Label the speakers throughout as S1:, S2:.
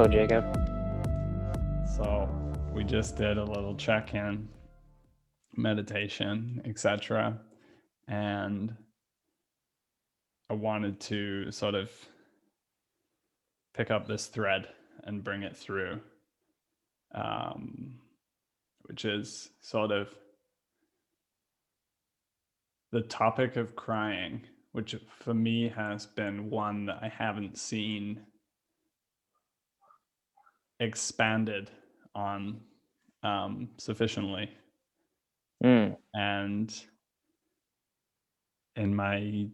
S1: Hello, Jacob.
S2: So we just did a little check-in, meditation, etc. And I wanted to sort of pick up this thread and bring it through, which is sort of the topic of crying, which for me has been one that I haven't seen expanded on sufficiently. And in my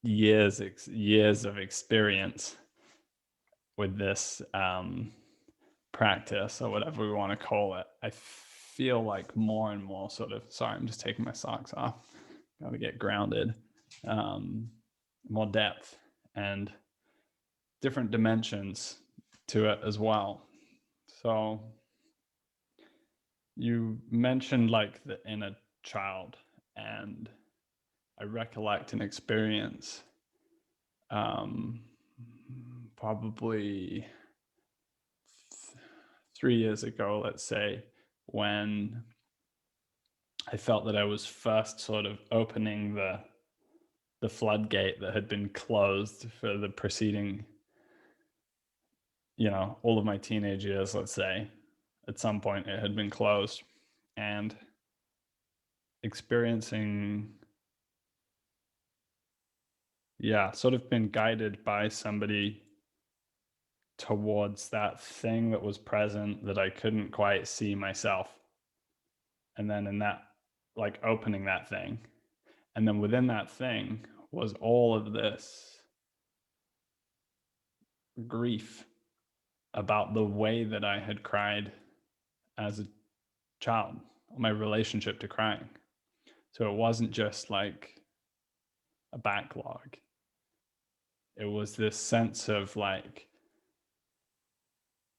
S2: years of experience with this practice, or whatever we want to call it, I feel like more and more sort of, sorry, I'm just taking my socks off, gotta get grounded, more depth and different dimensions to it as well. So you mentioned like the inner child, and I recollect an experience probably 3 years ago, let's say, when I felt that I was first sort of opening the floodgate that had been closed for the preceding, all of my teenage years, let's say. At some point it had been closed, and experiencing, sort of been guided by somebody towards that thing that was present that I couldn't quite see myself. And then in that, like opening that thing, and then within that thing was all of this grief about the way that I had cried as a child, my relationship to crying. So it wasn't just like a backlog. It was this sense of like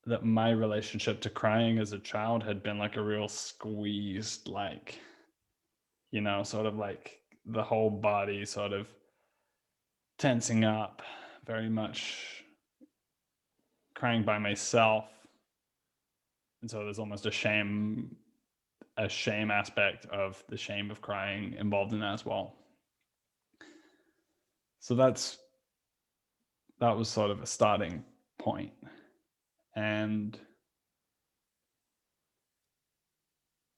S2: that my relationship to crying as a child had been like a real squeezed, like, sort of like the whole body sort of tensing up, very much crying by myself. And so there's almost a shame aspect of the shame of crying involved in that as well. So that was sort of a starting point. And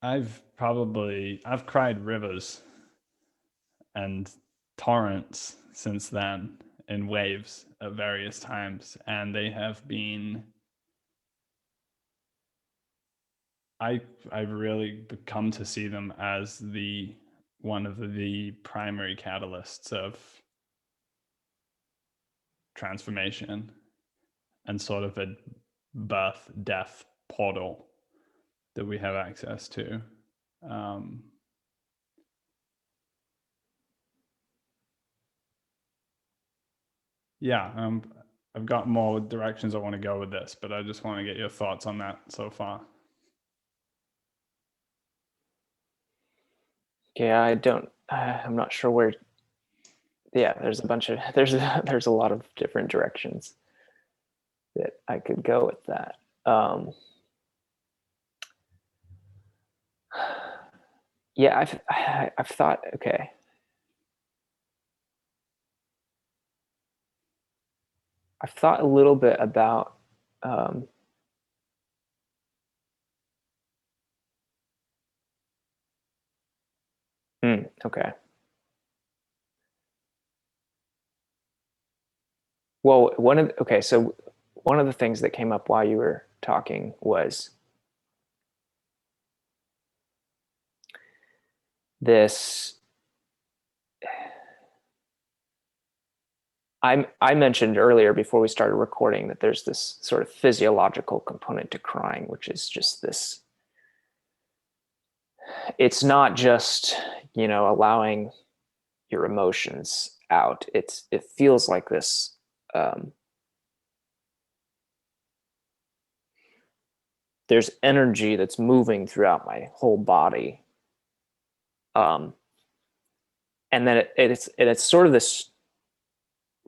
S2: I've cried rivers and torrents since then in waves at various times, and they have been, I've really come to see them as one of the primary catalysts of transformation and sort of a birth death portal that we have access to. I've got more directions I want to go with this, but I just want to get your thoughts on that so far.
S1: Yeah, I'm not sure where. Yeah, there's a lot of different directions that I could go with that. Yeah, I've thought, okay. I've thought a little bit about okay. Well, so one of the things that came up while you were talking was this. I mentioned earlier before we started recording that there's this sort of physiological component to crying, which is just this. It's not just, allowing your emotions out. It feels like this. There's energy that's moving throughout my whole body. And then it's sort of this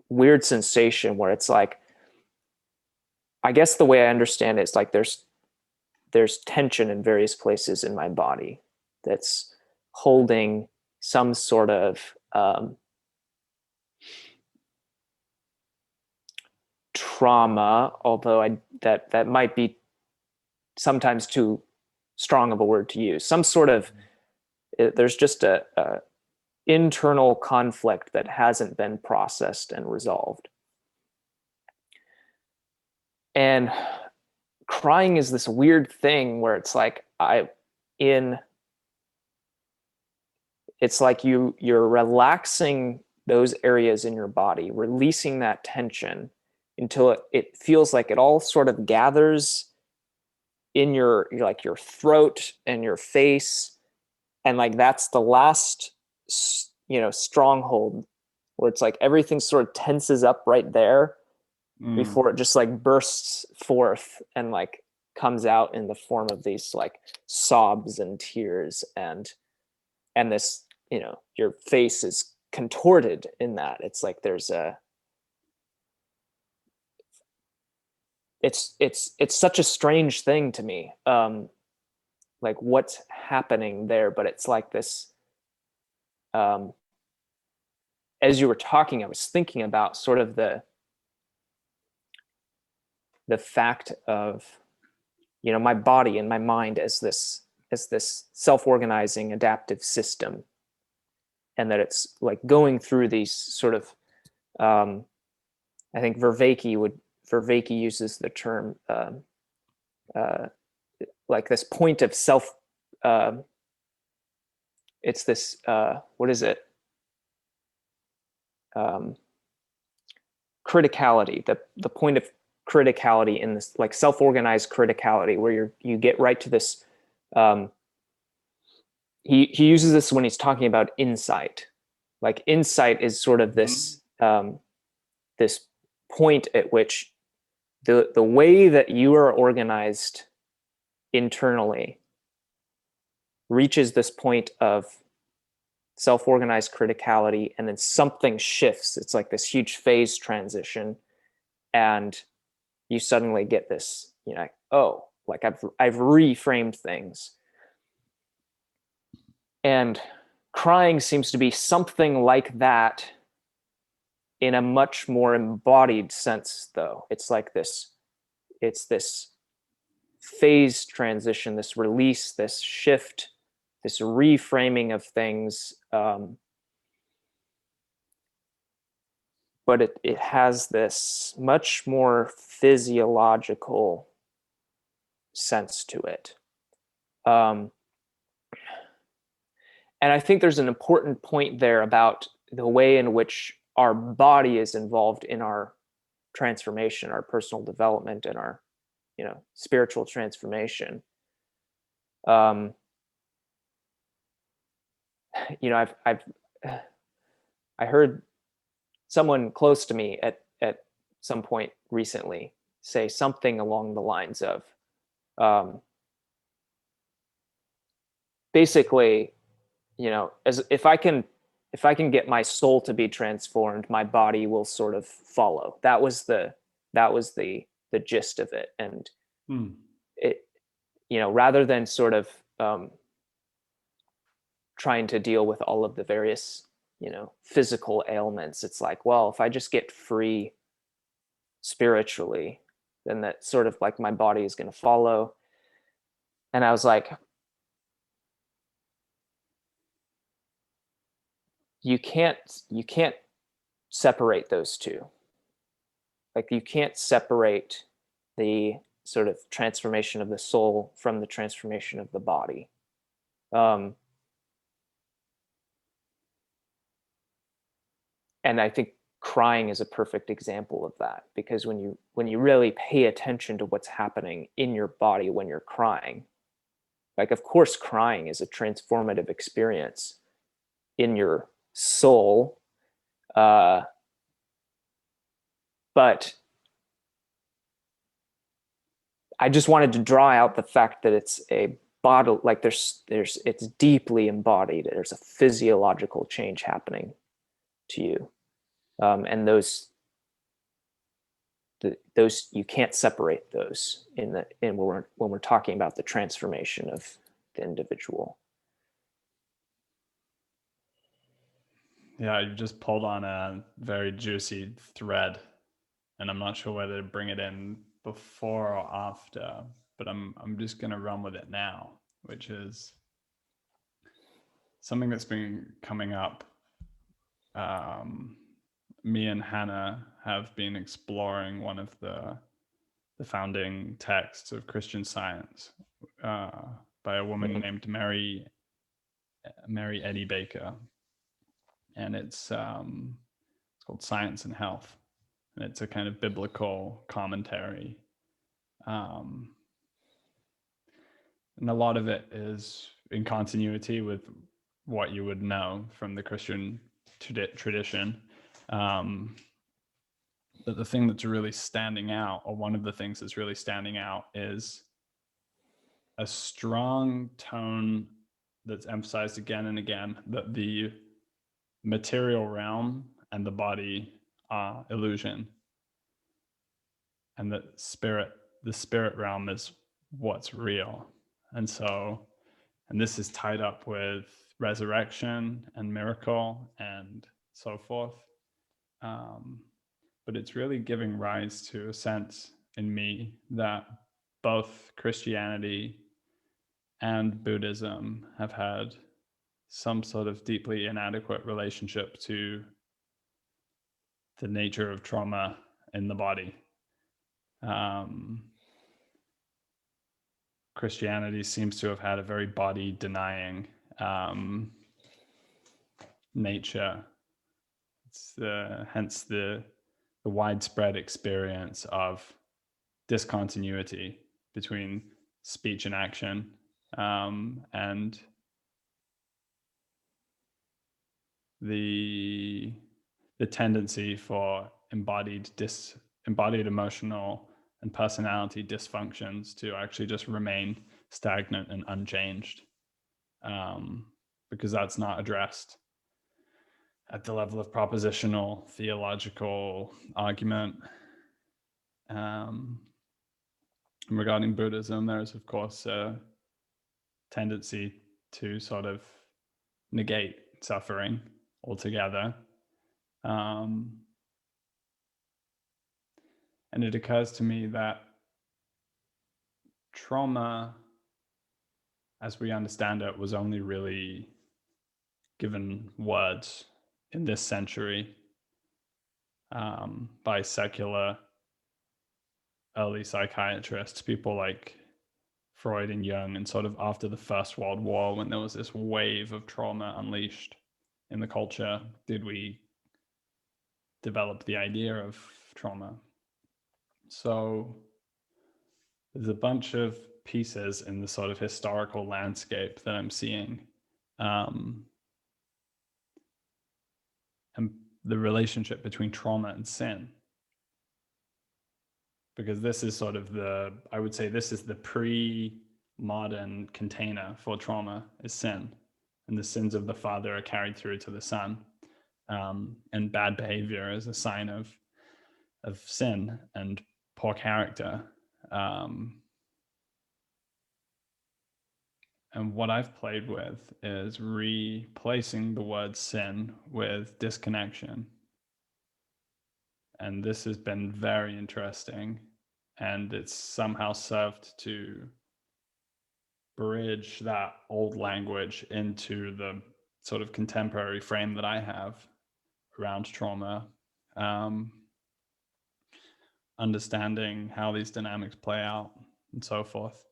S1: weird sensation where it's like I guess the way I understand it is like there's tension in various places in my body that's holding some sort of trauma, although that might be sometimes too strong of a word to use. Some sort of there's just a internal conflict that hasn't been processed and resolved. And crying is this weird thing where it's like it's like you're relaxing those areas in your body, releasing that tension until it feels like it all sort of gathers in your like your throat and your face, and like that's the last stronghold where it's like everything sort of tenses up right there before it just like bursts forth and like comes out in the form of these like sobs and tears, and this your face is contorted in that. It's like there's a it's such a strange thing to me, like what's happening there. But it's like this, as you were talking, I was thinking about sort of the fact of my body and my mind as this self-organizing adaptive system, and that it's like going through these sort of I think Vervaeke uses the term like this point of self, it's this what is it, criticality, the point of criticality in this like self-organized criticality, where you get right to this, he uses this when he's talking about insight. Like insight is sort of this this point at which the way that you are organized internally reaches this point of self-organized criticality, and then something shifts. It's like this huge phase transition, and you suddenly get this, oh, like I've reframed things. And crying seems to be something like that in a much more embodied sense, though. It's like this phase transition, this release, this shift, this reframing of things. But it has this much more physiological sense to it. And I think there's an important point there about the way in which our body is involved in our transformation, our personal development, and our, spiritual transformation. I've I heard someone close to me at some point recently say something along the lines of, basically, as if I can get my soul to be transformed, my body will sort of follow. That was the gist of it. And it, rather than sort of trying to deal with all of the various, physical ailments, it's like, well, if I just get free spiritually, then that sort of like my body is going to follow. And I was like, you can't separate those two. Like you can't separate the sort of transformation of the soul from the transformation of the body. And I think crying is a perfect example of that, because when you really pay attention to what's happening in your body when you're crying, like of course crying is a transformative experience in your soul, but I just wanted to draw out the fact that it's a body, like it's deeply embodied. There's a physiological change happening to you, and those, you can't separate those in when we're talking about the transformation of the individual.
S2: Yeah, you just pulled on a very juicy thread, and I'm not sure whether to bring it in before or after, but I'm just going to run with it now, which is something that's been coming up. Me and Hannah have been exploring one of the founding texts of Christian Science by a woman named Mary Eddy Baker, and it's called Science and Health, and it's a kind of biblical commentary, and a lot of it is in continuity with what you would know from the Christian tradition. But the thing that's really standing out, or one of the things that's really standing out, is a strong tone that's emphasized again and again that the material realm and the body are illusion, and that the spirit realm is what's real. And this is tied up with resurrection and miracle and so forth. But it's really giving rise to a sense in me that both Christianity and Buddhism have had some sort of deeply inadequate relationship to the nature of trauma in the body. Christianity seems to have had a very body denying nature. It's hence the widespread experience of discontinuity between speech and action, and the tendency for embodied emotional and personality dysfunctions to actually just remain stagnant and unchanged, because that's not addressed at the level of propositional theological argument. Regarding Buddhism, there's of course a tendency to sort of negate suffering altogether. And it occurs to me that trauma, as we understand it, was only really given words in this century by secular early psychiatrists, people like Freud and Jung, and sort of after the First World War, when there was this wave of trauma unleashed in the culture, did we develop the idea of trauma. So there's a bunch of pieces in the sort of historical landscape that I'm seeing, and the relationship between trauma and sin. Because this is sort of I would say this is the pre-modern container for trauma, is sin. And the sins of the father are carried through to the son. And bad behavior is a sign of sin and poor character. And what I've played with is replacing the word sin with disconnection. And this has been very interesting. And it's somehow served to bridge that old language into the sort of contemporary frame that I have around trauma. Understanding how these dynamics play out and so forth.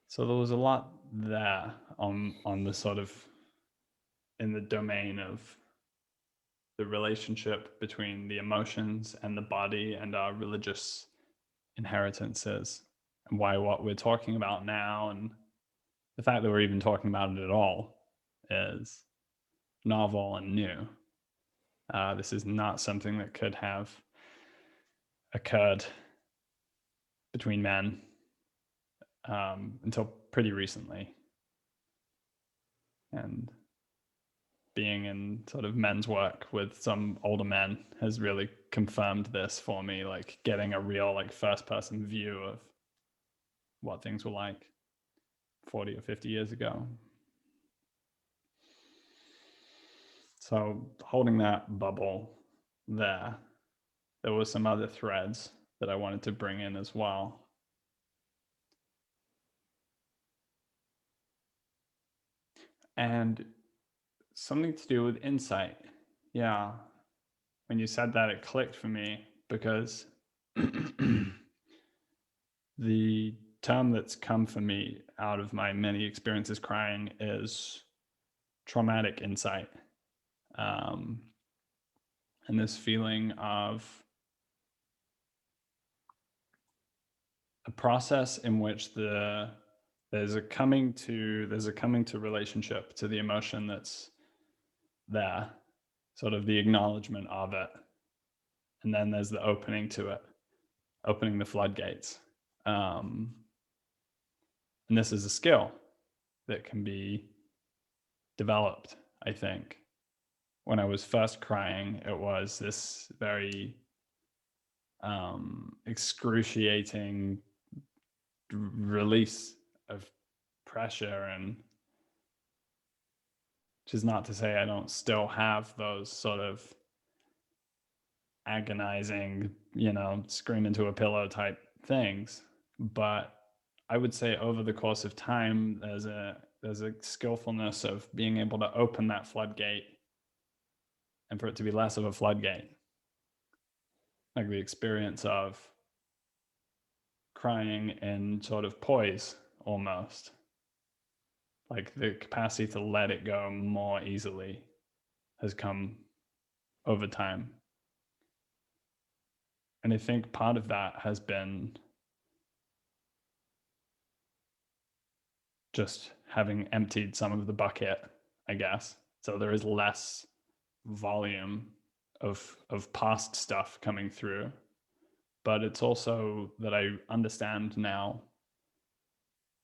S2: So there was a lot there on the sort of, in the domain of the relationship between the emotions and the body and our religious inheritances, and why what we're talking about now and the fact that we're even talking about it at all is novel and new. This is not something that could have occurred between men until pretty recently. And being in sort of men's work with some older men has really confirmed this for me, like getting a real like first person view of what things were like 40 or 50 years ago. So holding that bubble there were some other threads that I wanted to bring in as well. And something to do with insight. Yeah. When you said that, it clicked for me, because the term that's come for me out of my many experiences crying is traumatic insight. And this feeling of a process in which there's a coming to relationship to the emotion that's there, sort of the acknowledgement of it, and then there's the opening to it, opening the floodgates. And this is a skill that can be developed, I think. When I was first crying, it was this very excruciating release of pressure, and which is not to say I don't still have those sort of agonizing, scream into a pillow type things, but I would say over the course of time, there's a skillfulness of being able to open that floodgate, and for it to be less of a floodgate, like the experience of crying in sort of poise, almost like the capacity to let it go more easily has come over time. And I think part of that has been just having emptied some of the bucket, I guess. So there is less volume of past stuff coming through. But it's also that I understand now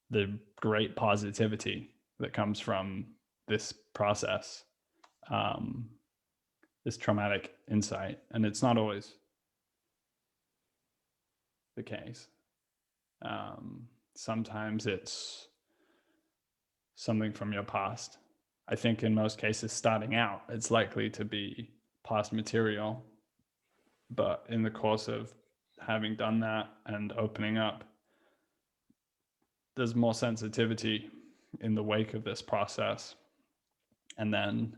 S2: the great positivity that comes from this process, this traumatic insight. And it's not always the case. Sometimes it's something from your past. I think in most cases, starting out, it's likely to be past material. But in the course of having done that and opening up, there's more sensitivity in the wake of this process. And then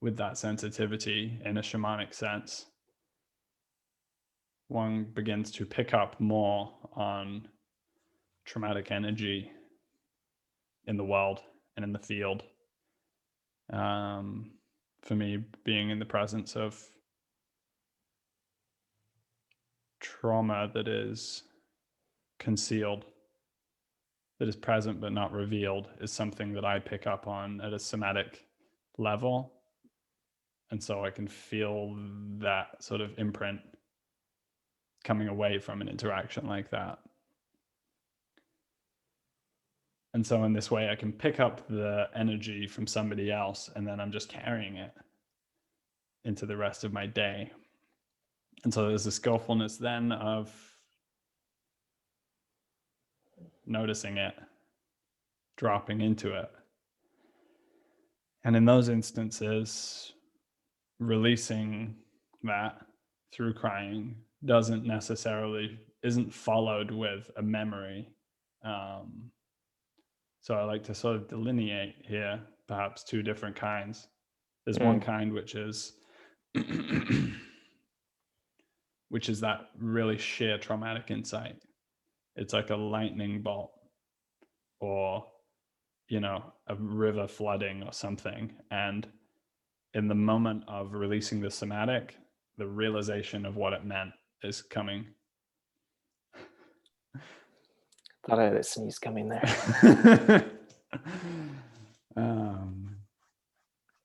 S2: with that sensitivity, in a shamanic sense, one begins to pick up more on traumatic energy in the world and in the field. For me, being in the presence of trauma that is concealed, that is present but not revealed, is something that I pick up on at a somatic level. And so I can feel that sort of imprint coming away from an interaction like that. And so in this way, I can pick up the energy from somebody else, and then I'm just carrying it into the rest of my day. And so there's a skillfulness then of noticing it, dropping into it. And in those instances, releasing that through crying isn't followed with a memory. So I like to sort of delineate here, perhaps two different kinds. There's one kind which is that really sheer traumatic insight. It's like a lightning bolt, or a river flooding or something. And in the moment of releasing the somatic, the realization of what it meant is coming.
S1: Thought I had a sneeze coming there.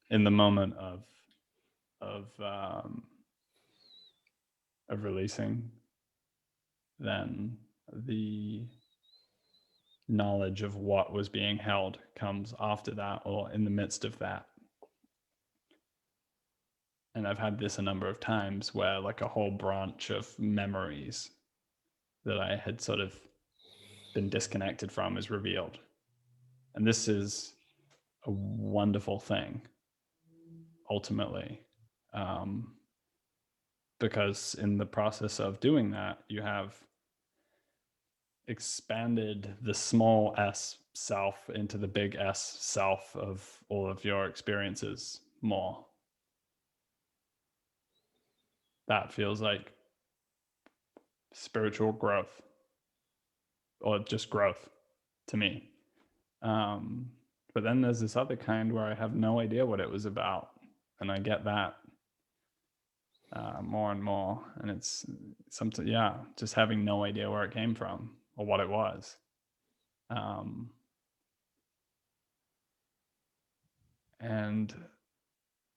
S2: In the moment of releasing, then the knowledge of what was being held comes after that, or in the midst of that. and I've had this a number of times where like a whole branch of memories that I had sort of been disconnected from is revealed. And this is a wonderful thing, ultimately, because in the process of doing that, you have expanded the small s self into the big S self of all of your experiences more. That feels like spiritual growth, or just growth to me. But then there's this other kind where I have no idea what it was about, and I get that more and more, and it's something, just having no idea where it came from or what it was. And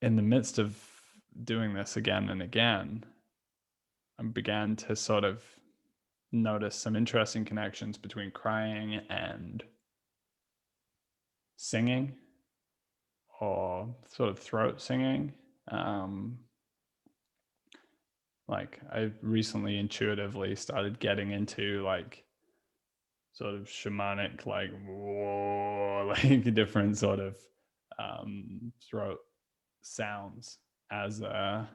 S2: in the midst of doing this again and again, I began to sort of notice some interesting connections between crying and singing, or sort of throat singing. Like I recently intuitively started getting into like sort of shamanic, like whoa, like different sort of throat sounds as a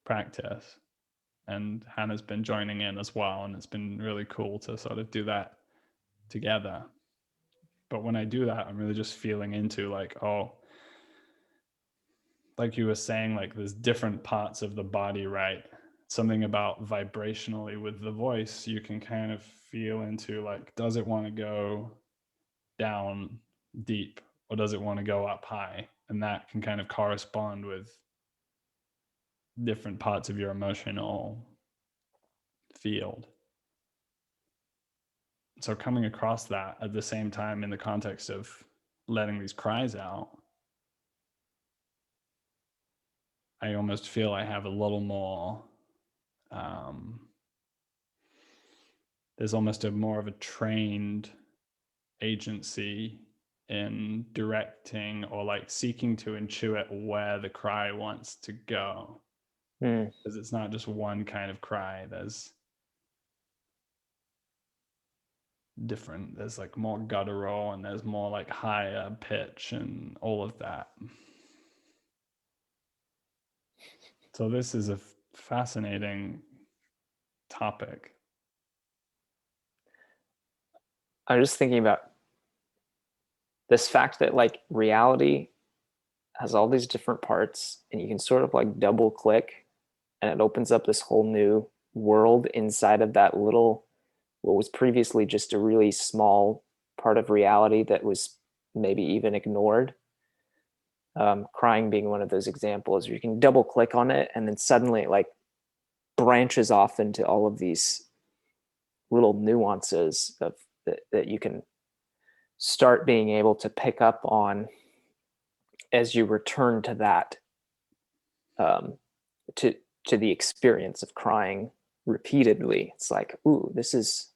S2: practice. And Hannah's been joining in as well, and it's been really cool to sort of do that together. But when I do that, I'm really just feeling into like, oh, like you were saying, like there's different parts of the body, right? Something about vibrationally with the voice, you can kind of feel into like, does it want to go down deep or does it want to go up high? And that can kind of correspond with different parts of your emotional field. So coming across that at the same time in the context of letting these cries out, I almost feel I have a little more, there's almost a more of a trained agency in directing or like seeking to intuit where the cry wants to go. Because it's not just one kind of cry, there's different, there's like more guttural and there's more like higher pitch and all of that. So this is a fascinating topic.
S1: I'm just thinking about this fact that like reality has all these different parts, and you can sort of like double click and it opens up this whole new world inside of that little, what was previously just a really small part of reality that was maybe even ignored. Crying being one of those examples where you can double click on it and then suddenly it like branches off into all of these little nuances of that you can start being able to pick up on as you return to that, to the experience of crying repeatedly. It's like, ooh, this is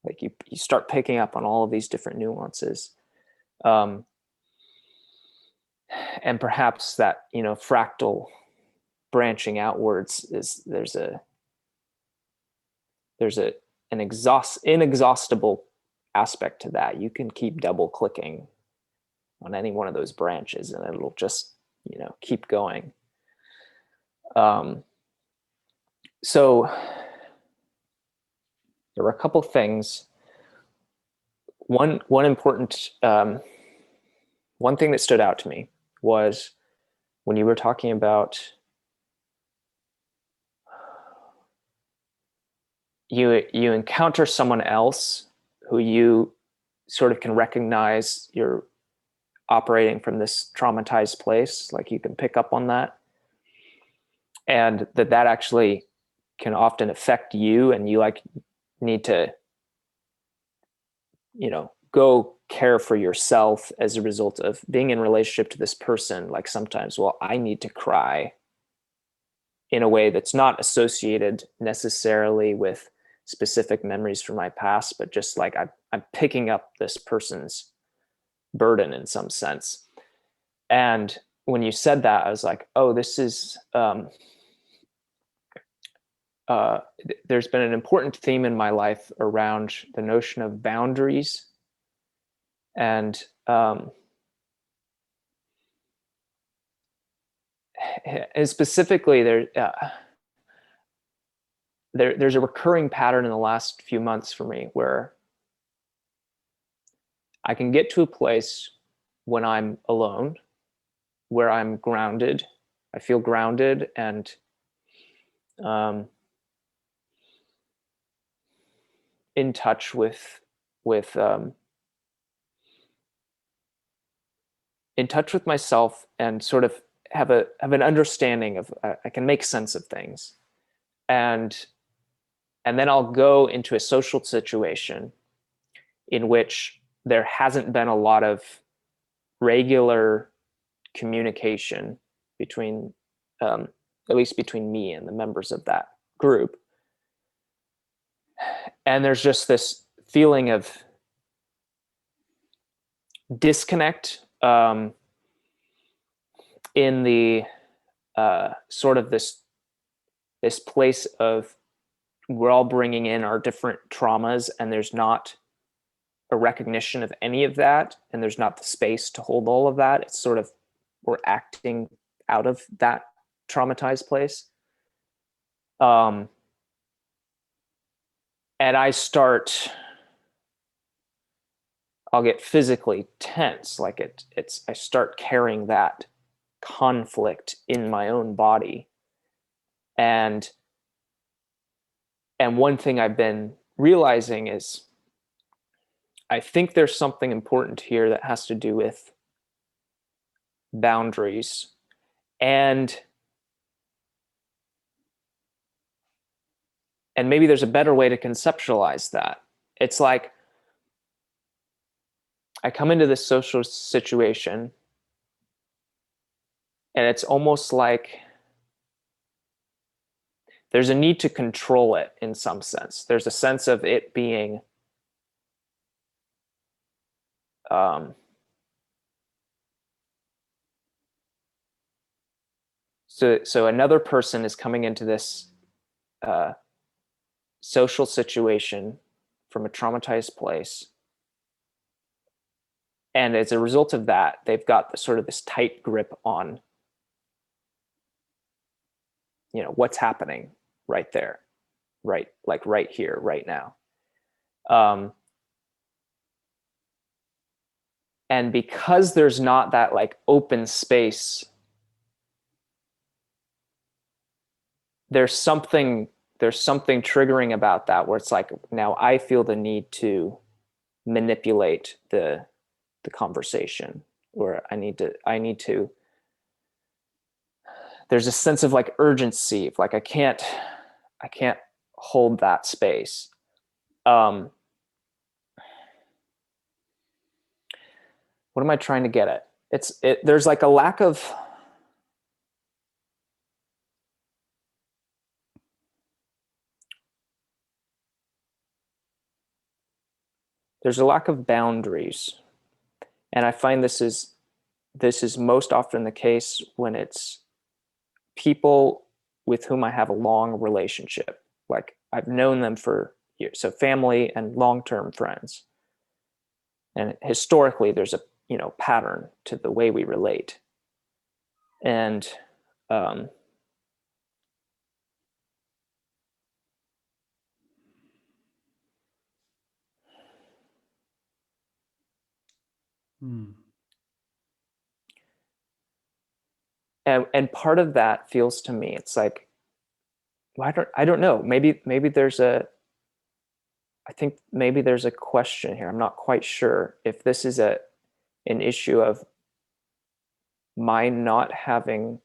S1: like you start picking up on all of these different nuances. And perhaps that, fractal branching outwards is there's an inexhaustible aspect to that. You can keep double clicking on any one of those branches and it'll just, keep going. So there were a couple things. One important, one thing that stood out to me was when you were talking about you encounter someone else who you sort of can recognize you're operating from this traumatized place, like you can pick up on that, and that actually can often affect you, and you like need to go care for yourself as a result of being in relationship to this person. Like sometimes, well, I need to cry in a way that's not associated necessarily with specific memories from my past, but just like I'm picking up this person's burden in some sense. And when you said that, I was like, oh, this is, there's been an important theme in my life around the notion of boundaries. And specifically, there's a recurring pattern in the last few months for me where I can get to a place when I'm alone, where I'm grounded. I feel grounded and in touch with in touch with myself, and sort of have an understanding of, I can make sense of things, and then I'll go into a social situation in which there hasn't been a lot of regular communication between, at least between me and the members of that group. And there's just this feeling of disconnect in the sort of this place of, we're all bringing in our different traumas, and there's not a recognition of any of that, and there's not the space to hold all of that. It's sort of, we're acting out of that traumatized place. And I'll get physically tense, like I start carrying that conflict in my own body. And one thing I've been realizing is, I think there's something important here that has to do with boundaries. And maybe there's a better way to conceptualize that. It's like, I come into this social situation, and it's almost like there's a need to control it in some sense. There's a sense of it being so another person is coming into this social situation from a traumatized place, and as a result of that, they've got sort of this tight grip on, what's happening right there, right, like right here, right now. And because there's not that like open space, there's something triggering about that, where it's like, now I feel the need to manipulate the conversation, or I need to, there's a sense of like urgency, of like I can't hold that space. What am I trying to get at? There's like a lack of, there's a lack of boundaries. And I find this is most often the case when it's people with whom I have a long relationship. Like, I've known them for years, so family and long-term friends. And historically, there's a pattern to the way we relate. And and part of that feels to me, it's like, well, I don't know. Maybe there's I think maybe there's a question here. I'm not quite sure if this is an issue of my not having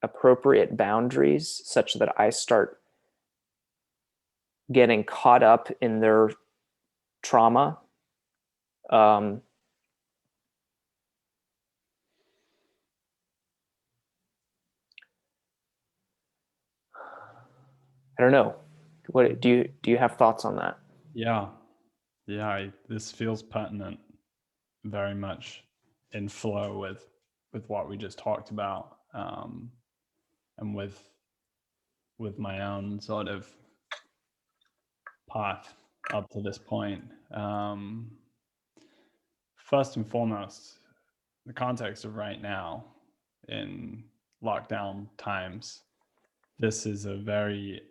S1: appropriate boundaries, such that I start getting caught up in their trauma. I don't know. What do you have thoughts on that?
S2: Yeah. This feels pertinent, very much in flow with what we just talked about, and with my own sort of path up to this point. First and foremost, the context of right now in lockdown times, this is a very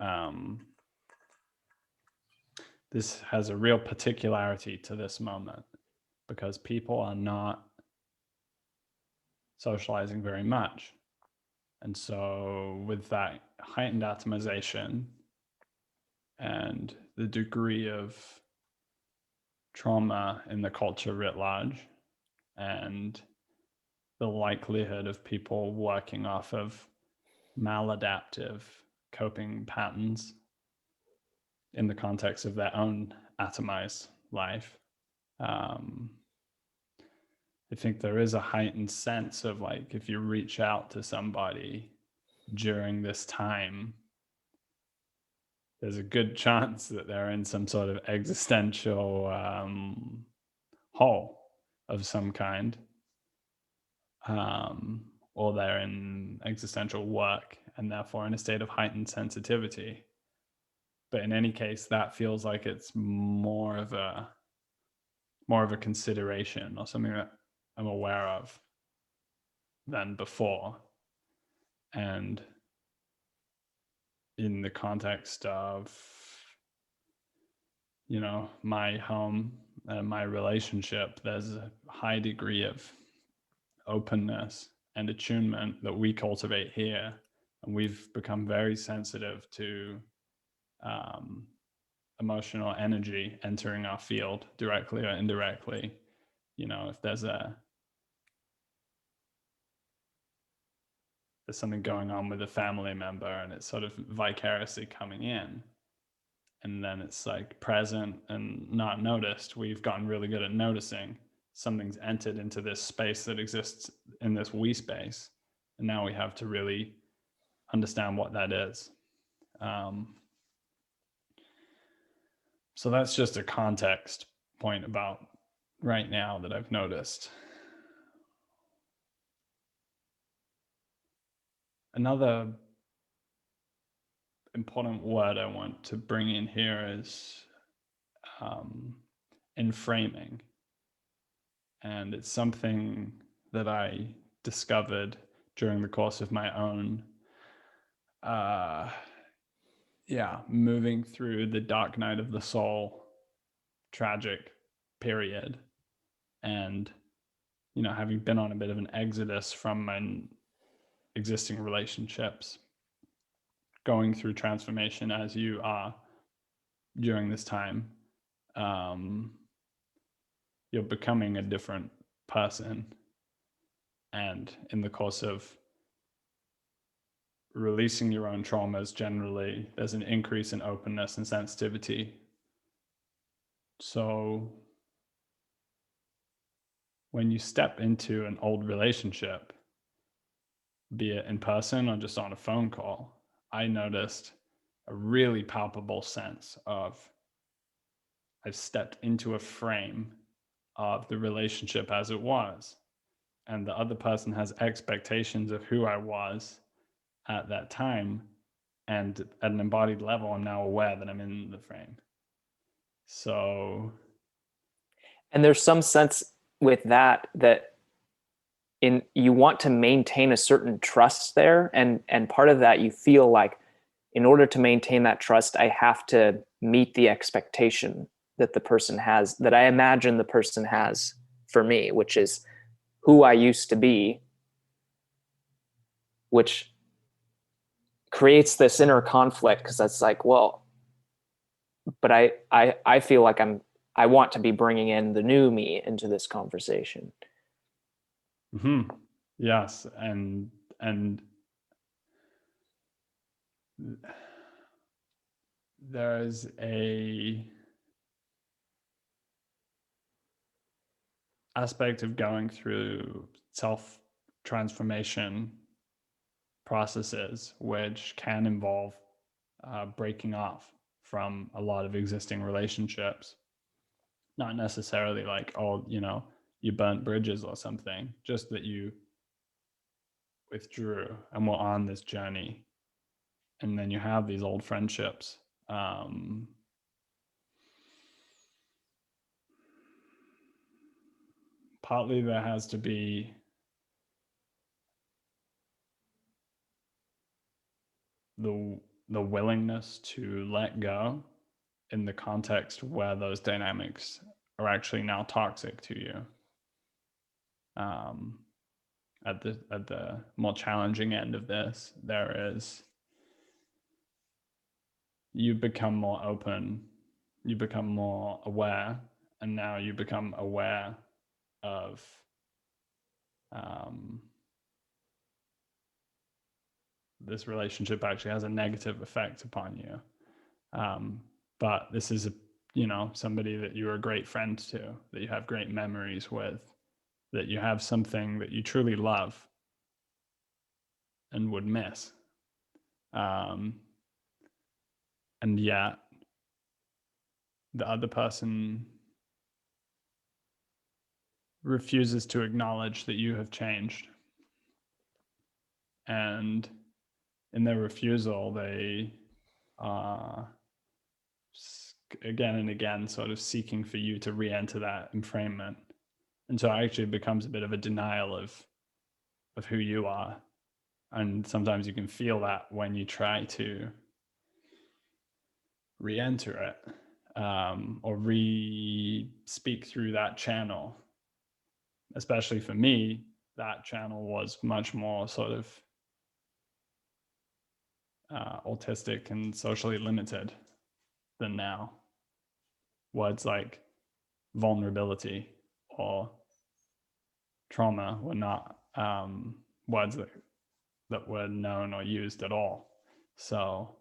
S2: this has a real particularity to this moment, because people are not socializing very much. And so with that heightened atomization and the degree of trauma in the culture writ large, and the likelihood of people working off of maladaptive coping patterns in the context of their own atomized life, I think there is a heightened sense of like, if you reach out to somebody during this time, there's a good chance that they're in some sort of existential hole of some kind, or they're in existential work and therefore in a state of heightened sensitivity. But in any case, that feels like it's more of a consideration or something that I'm aware of than before. And in the context of, you know, my home and my relationship, there's a high degree of openness and attunement that we cultivate here. And we've become very sensitive to emotional energy entering our field directly or indirectly. You know, if there's something going on with a family member and it's sort of vicariously coming in, and then it's like present and not noticed, we've gotten really good at noticing something's entered into this space that exists in this we space, and now we have to really understand what that is. So that's just a context point about right now that I've noticed. Another important word I want to bring in here is enframing. And it's something that I discovered during the course of my own moving through the dark night of the soul tragic period, and, you know, having been on a bit of an exodus from my existing relationships, going through transformation as you are during this time, you're becoming a different person. And in the course of releasing your own traumas, generally, there's an increase in openness and sensitivity. So when you step into an old relationship, be it in person or just on a phone call, I noticed a really palpable sense of, I've stepped into a frame of the relationship as it was, and the other person has expectations of who I was at that time, and at an embodied level, I'm now aware that I'm in the frame. So,
S1: and there's some sense with that you want to maintain a certain trust there, and part of that, you feel like, in order to maintain that trust, I have to meet the expectation that the person has, that I imagine the person has for me, which is who I used to be, which creates this inner conflict, because that's like, well, but I feel like I want to be bringing in the new me into this conversation.
S2: Yes, and there's a aspect of going through self-transformation processes which can involve breaking off from a lot of existing relationships. Not necessarily like, oh, you know, you burnt bridges or something, just that you withdrew and were on this journey. And then you have these old friendships. Partly there has to be the willingness to let go in the context where those dynamics are actually now toxic to you. At the more challenging end of this, there is, you become more open, you become more aware, and now you become aware of this relationship actually has a negative effect upon you. But this is somebody that you're a great friend to, that you have great memories with, that you have something that you truly love and would miss. And yet the other person refuses to acknowledge that you have changed. And in their refusal, they are again and again sort of seeking for you to re-enter that enframed. And so it actually becomes a bit of a denial of who you are. And sometimes you can feel that when you try to re-enter it, or re-speak through that channel. Especially for me, that channel was much more sort of autistic and socially limited than now. Words like vulnerability or trauma were not words that were known or used at all. So,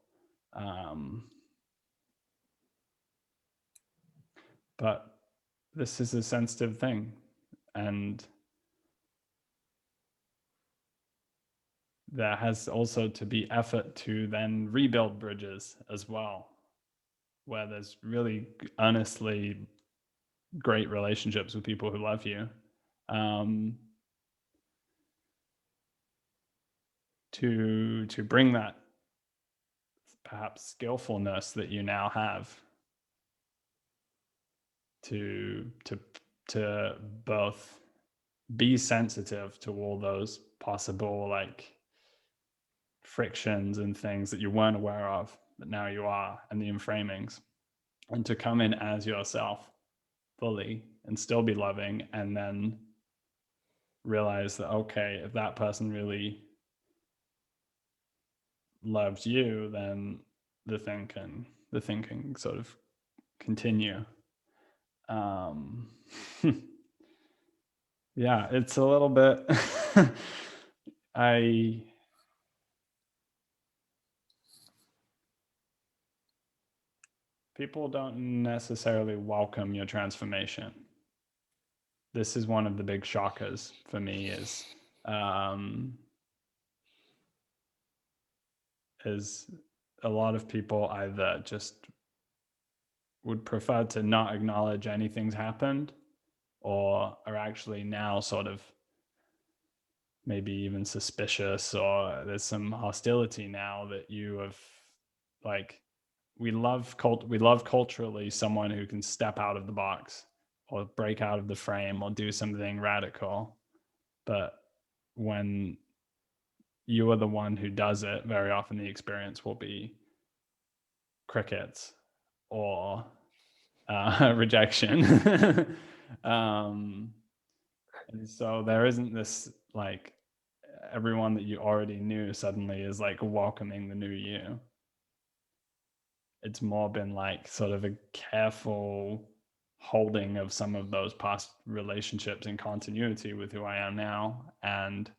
S2: but this is a sensitive thing, and there has also to be effort to then rebuild bridges as well, where there's really honestly great relationships with people who love you. To bring that perhaps skillfulness that you now have to both be sensitive to all those possible like frictions and things that you weren't aware of, but now you are, and the enframings, and to come in as yourself fully and still be loving, and then realize that, okay, if that person really loves you, then the thing can sort of continue. Yeah, it's a little bit people don't necessarily welcome your transformation. This is one of the big shockers for me, is a lot of people either just would prefer to not acknowledge anything's happened, or are actually now sort of maybe even suspicious, or there's some hostility now that you have, like, we love culturally someone who can step out of the box or break out of the frame or do something radical. But when you are the one who does it, very often the experience will be crickets or rejection. And so there isn't this like everyone that you already knew suddenly is like welcoming the new you. It's more been like sort of a careful holding of some of those past relationships in continuity with who I am now, and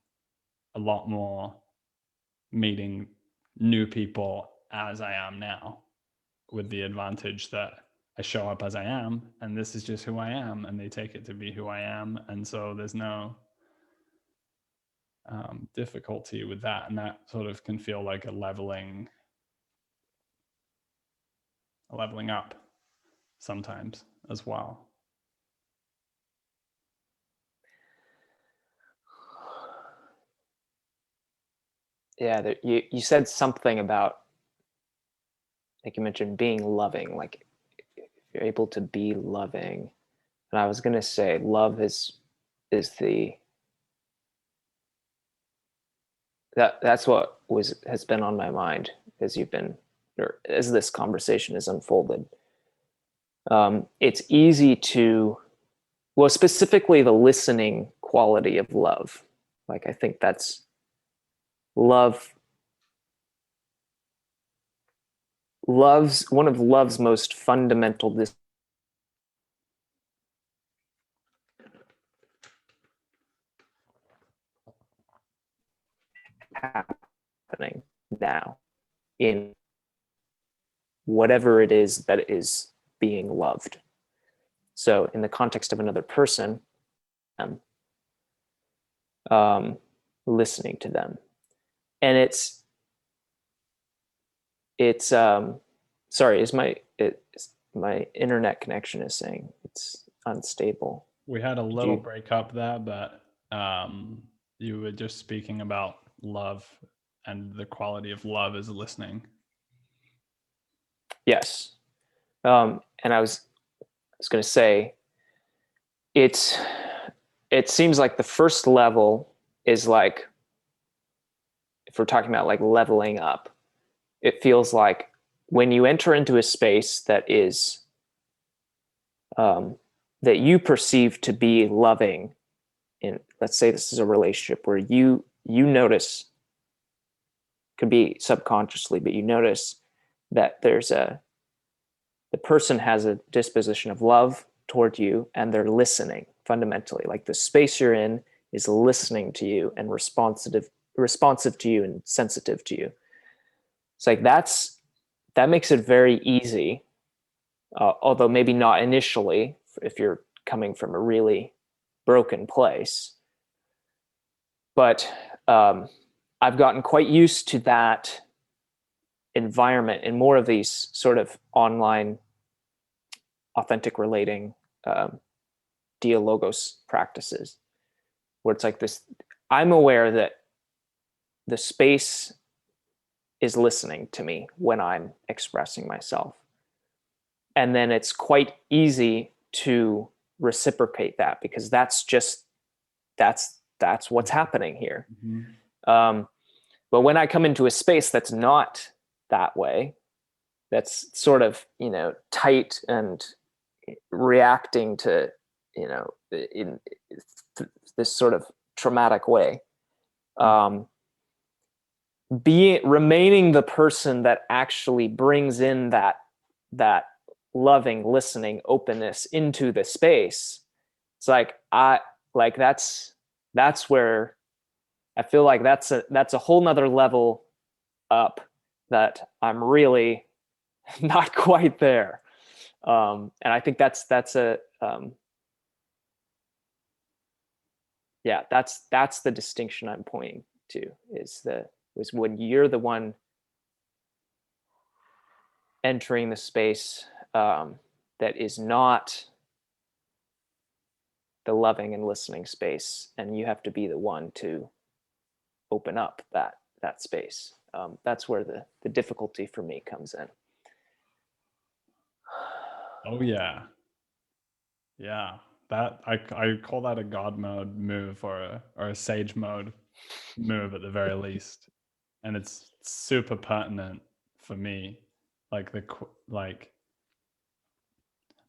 S2: a lot more meeting new people as I am now, with the advantage that I show up as I am, and this is just who I am, and they take it to be who I am. And so there's no difficulty with that. And that sort of can feel like a leveling up sometimes as well.
S1: yeah, you said something about, like you mentioned, being loving, like if you're able to be loving. And I was going to say love is the that's what has been on my mind as you've been, or as this conversation has unfolded. It's easy to, well, specifically the listening quality of love. Like I think that's love. Love's one of love's most fundamental happening now in whatever it is that is being loved. So in the context of another person, um, listening to them, and it's sorry, my internet connection is saying it's unstable.
S2: We had a little break up there, but you were just speaking about love and the quality of love is listening.
S1: Yes. And I was going to say, it seems like the first level is like, if we're talking about like leveling up, it feels like when you enter into a space that is that you perceive to be loving, in, let's say this is a relationship where you notice, could be subconsciously, but you notice that the person has a disposition of love toward you, and they're listening fundamentally. Like the space you're in is listening to you and responsive to you and sensitive to you. It's like that makes it very easy, although maybe not initially if you're coming from a really broken place. But I've gotten quite used to that environment in more of these sort of online authentic relating dialogos practices, where it's like this, I'm aware that the space is listening to me when I'm expressing myself. And then it's quite easy to reciprocate that, because that's what's happening here. Mm-hmm. But when I come into a space that's not that way, that's sort of, tight and reacting to, in this sort of traumatic way, remaining the person that actually brings in that loving, listening openness into the space. It's like that's where I feel like that's a whole nother level up that I'm really not quite there. And I think that's a yeah, that's the distinction I'm pointing to, is when you're the one entering the space that is not the loving and listening space, and you have to be the one to open up that space. That's where the difficulty for me comes in.
S2: Oh yeah, that I call that a God mode move, or a sage mode move at the very least, and it's super pertinent for me, like the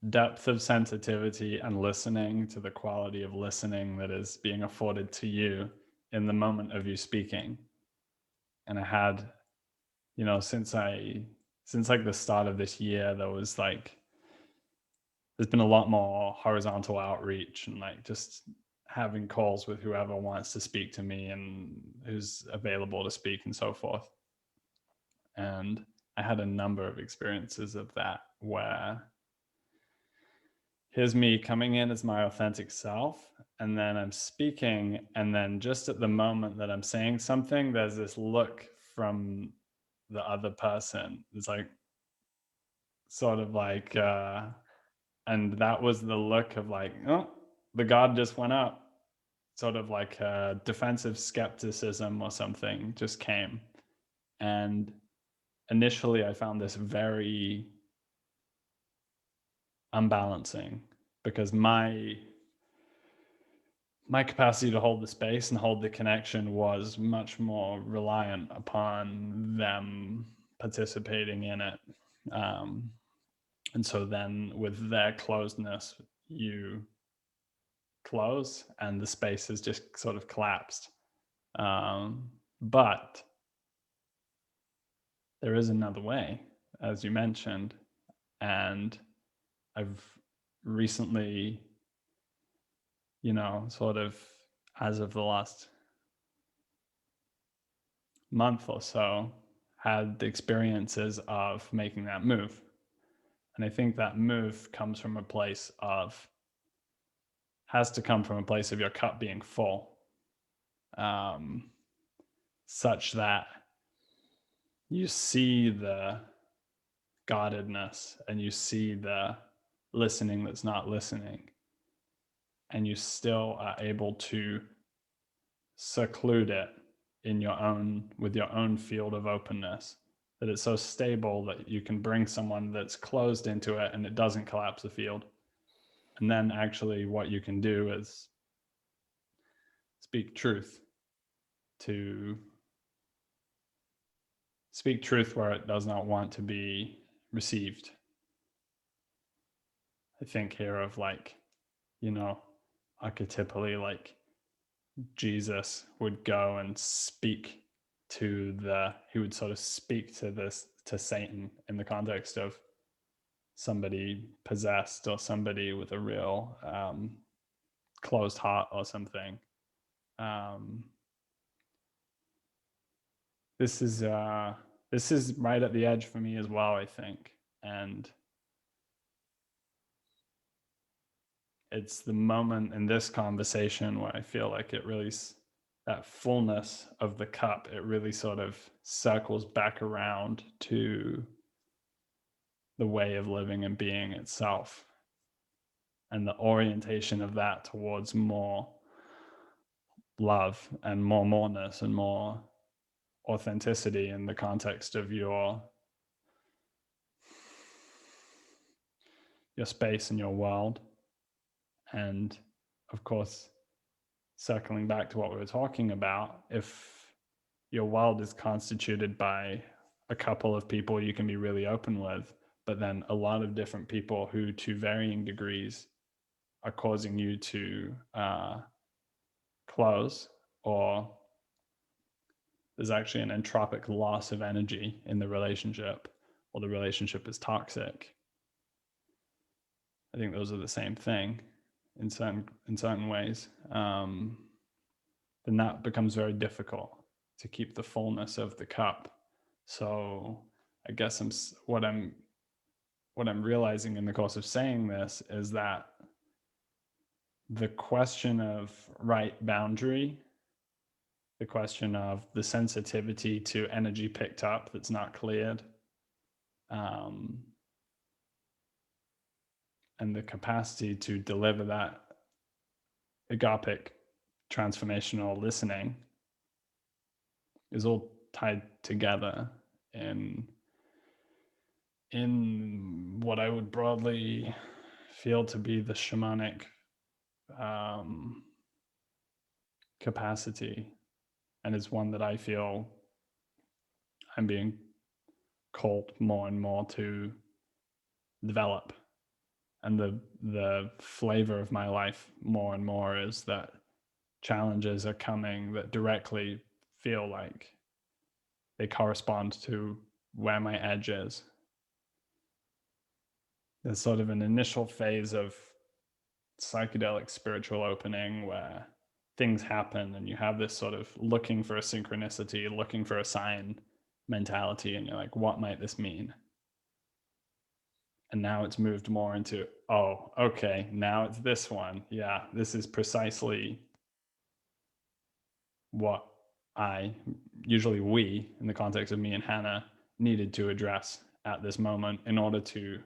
S2: depth of sensitivity and listening to the quality of listening that is being afforded to you in the moment of you speaking. And I had, since like the start of this year, there's been a lot more horizontal outreach, and like just having calls with whoever wants to speak to me and who's available to speak and so forth. And I had a number of experiences of that, where here's me coming in as my authentic self, and then I'm speaking, and then just at the moment that I'm saying something, there's this look from the other person. It's like sort of like and that was the look of like, oh, the guard just went up. sort of like a defensive skepticism or something just came. And initially I found this very unbalancing, because my capacity to hold the space and hold the connection was much more reliant upon them participating in it. And so then with their closedness, you close and the space has just sort of collapsed. But there is another way, as you mentioned, and I've recently, sort of as of the last month or so, had the experiences of making that move. And I think that move has to come from a place of your cup being full, such that you see the guardedness and you see the listening that's not listening, and you still are able to seclude it with your own field of openness, that it's so stable that you can bring someone that's closed into it and it doesn't collapse the field. And then actually what you can do is speak truth where it does not want to be received. I think here of archetypally, like Jesus would go and he would sort of speak to Satan in the context of somebody possessed or somebody with a real closed heart or something. This is right at the edge for me as well, I think. And it's the moment in this conversation where I feel like that fullness of the cup, it really sort of circles back around to the way of living and being itself, and the orientation of that towards more love and moreness and more authenticity in the context of your space and your world. And of course, circling back to what we were talking about, if your world is constituted by a couple of people you can be really open with, but then a lot of different people who to varying degrees are causing you to close, or there's actually an entropic loss of energy in the relationship, or the relationship is toxic. I think those are the same thing in certain ways. Then that becomes very difficult to keep the fullness of the cup. So I guess what I'm realizing in the course of saying this is that the question of right boundary, the question of the sensitivity to energy picked up that's not cleared, and the capacity to deliver that agapic transformational listening is all tied together in what I would broadly feel to be the shamanic capacity, and it's one that I feel I'm being called more and more to develop. And the flavor of my life more and more is that challenges are coming that directly feel like they correspond to where my edge is. There's sort of an initial phase of psychedelic spiritual opening where things happen and you have this sort of looking for a synchronicity, looking for a sign mentality, and you're like, what might this mean? And now it's moved more into, oh, okay, now it's this one. Yeah, this is precisely what we, in the context of me and Hannah, needed to address at this moment in order to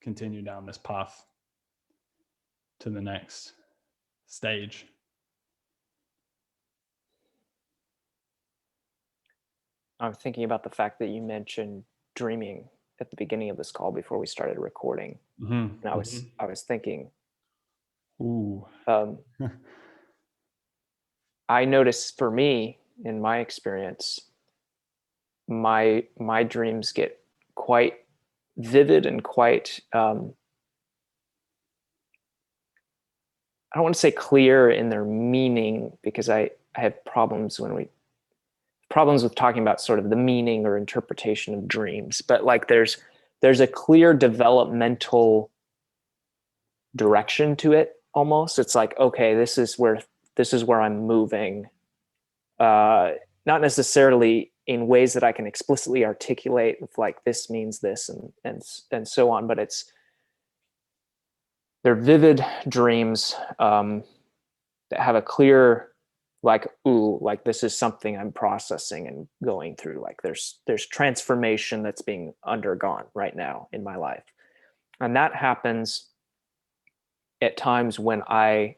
S2: continue down this path to the next stage.
S1: I'm thinking about the fact that you mentioned dreaming at the beginning of this call before we started recording.
S2: Mm-hmm.
S1: And I was thinking,
S2: Ooh.
S1: I notice for me, in my experience, my dreams get quite vivid and quite I don't want to say clear in their meaning, because I have problems with talking about sort of the meaning or interpretation of dreams, but like there's a clear developmental direction to it almost. It's like, okay, this is where I'm moving. Not necessarily in ways that I can explicitly articulate with like this means this and so on, but they're vivid dreams that have a clear, like, ooh, like this is something I'm processing and going through. Like there's transformation that's being undergone right now in my life. And that happens at times when I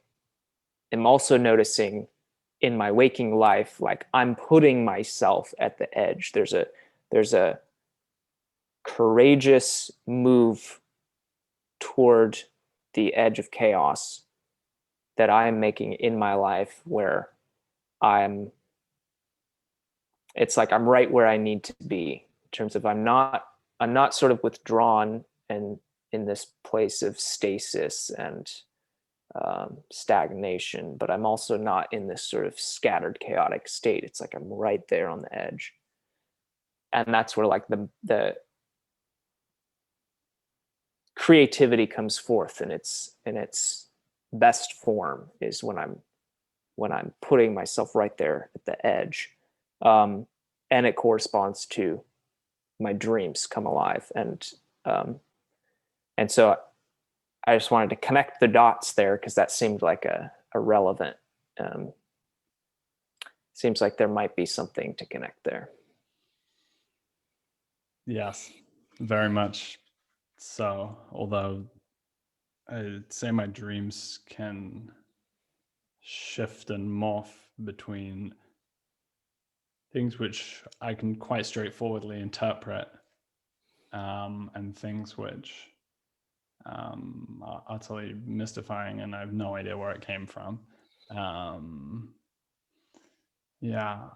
S1: am also noticing in my waking life, like I'm putting myself at the edge. There's a courageous move toward the edge of chaos that I am making in my life, where it's like I'm right where I need to be in terms of I'm not sort of withdrawn and in this place of stasis and stagnation, but I'm also not in this sort of scattered, chaotic state. It's like I'm right there on the edge, and that's where like the creativity comes forth in its best form, is when I'm putting myself right there at the edge, and it corresponds to my dreams come alive, and so I just wanted to connect the dots there because that seemed like a relevant. Seems like there might be something to connect there.
S2: Yes, very much so. Although I'd say my dreams can shift and morph between things which I can quite straightforwardly interpret, and things which are utterly mystifying and I have no idea where it came from. Yeah,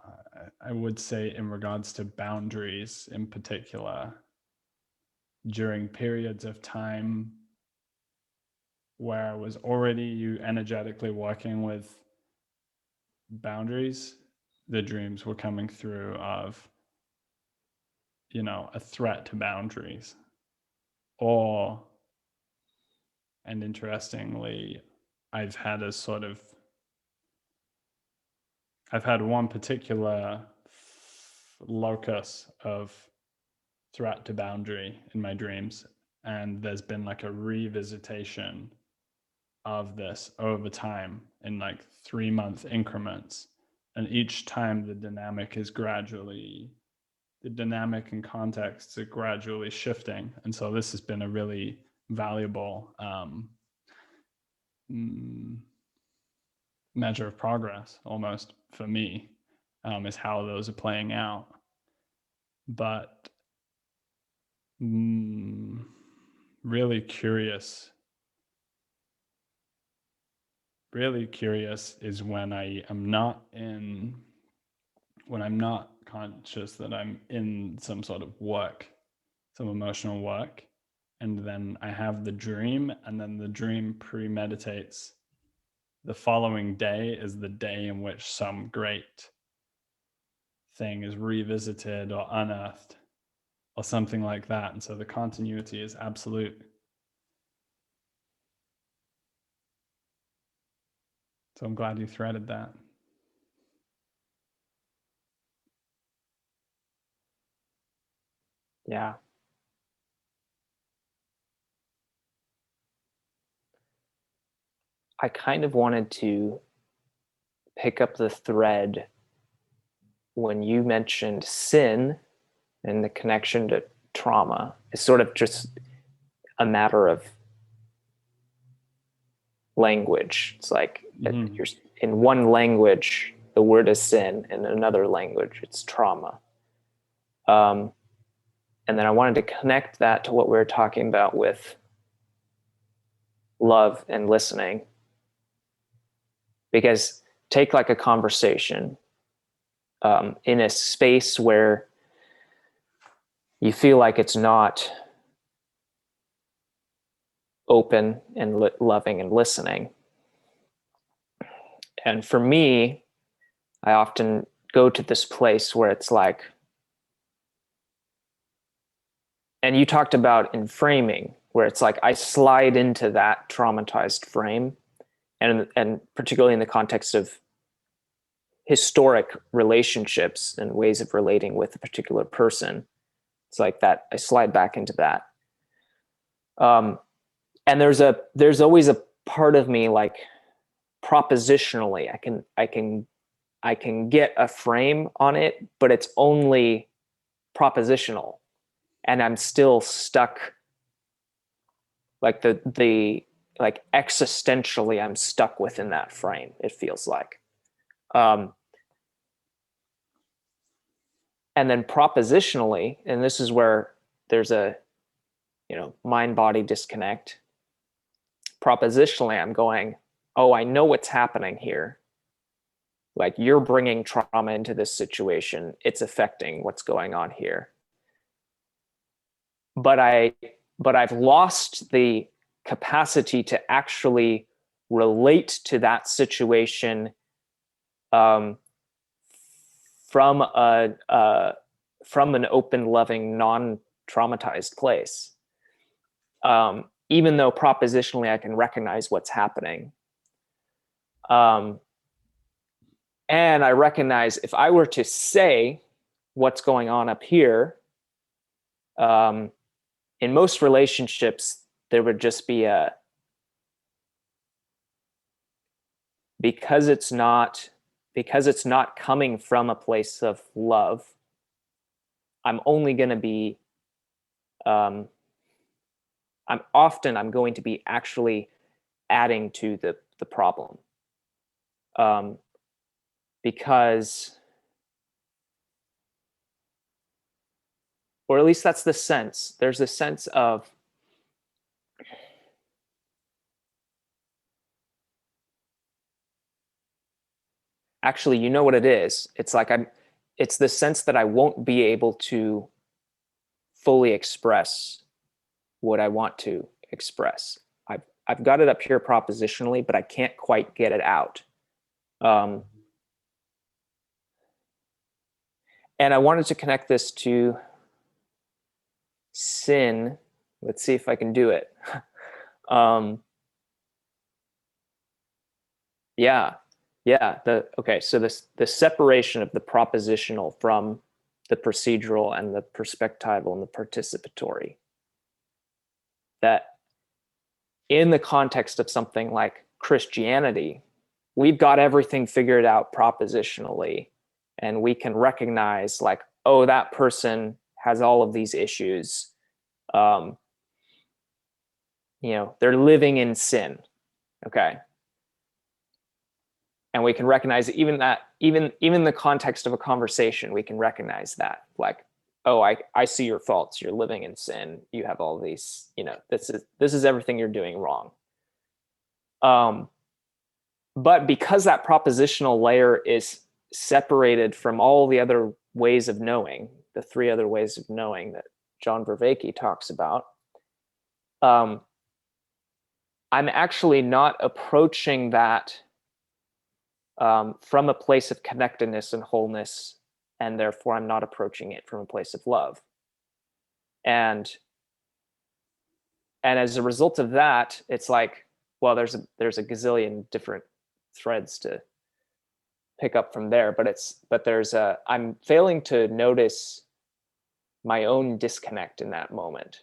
S2: I would say in regards to boundaries in particular, during periods of time where I was already energetically working with boundaries, the dreams were coming through of, a threat to boundaries. Or, and interestingly, I've had one particular locus of threat to boundary in my dreams, and there's been like a revisitation of this over time in like 3-month increments, and each time the dynamic and contexts are gradually shifting, and so this has been a really valuable measure of progress almost for me, is how those are playing out. But really curious is when I'm not conscious that I'm in some sort of work, some emotional work, and then I have the dream, and then the dream premeditates the following day is the day in which some great thing is revisited or unearthed or something like that. And so the continuity is absolute. So I'm glad you threaded that.
S1: Yeah. I kind of wanted to pick up the thread when you mentioned sin and the connection to trauma. It's sort of just a matter of language. It's like you're in one language, the word is sin, in another language, it's trauma. And then I wanted to connect that to what we were talking about with love and listening. Because take like a conversation in a space where you feel like it's not open and loving and listening. And for me, I often go to this place where it's like, and you talked about enframing, where it's like I slide into that traumatized frame, and particularly in the context of historic relationships and ways of relating with a particular person, it's like that I slide back into that. And there's always a part of me, like propositionally, I can get a frame on it, but it's only propositional, and I'm still stuck. Like the like existentially, I'm stuck within that frame. It feels like, and then propositionally, and this is where there's a mind-body disconnect. Propositionally, I'm going, oh, I know what's happening here. Like, you're bringing trauma into this situation. It's affecting what's going on here. But I've lost the capacity to actually relate to that situation from an open, loving, non-traumatized place. Even though propositionally I can recognize what's happening. And I recognize if I were to say what's going on up here, in most relationships, there would just be because it's not coming from a place of love, I'm only going to be, I'm going to be actually adding to the problem. Because, or at least that's the sense, there's a sense of, actually, you know what it is? It's like it's the sense that I won't be able to fully express what I want to express. I've got it up here propositionally, but I can't quite get it out. And I wanted to connect this to sin. Let's see if I can do it. Yeah. Okay. So the separation of the propositional from the procedural and the perspectival and the participatory. That in the context of something like Christianity, we've got everything figured out propositionally, and we can recognize like, oh, that person has all of these issues. They're living in sin. Okay. And we can recognize even the context of a conversation, we can recognize that, like, oh, I see your faults. You're living in sin. You have all these, this is everything you're doing wrong. But because that propositional layer is separated from all the other ways of knowing, the three other ways of knowing that John Vervaeke talks about, I'm actually not approaching that from a place of connectedness and wholeness, and therefore I'm not approaching it from a place of love. And as a result of that, it's like, well, there's a gazillion different threads to pick up from there, but I'm failing to notice my own disconnect in that moment.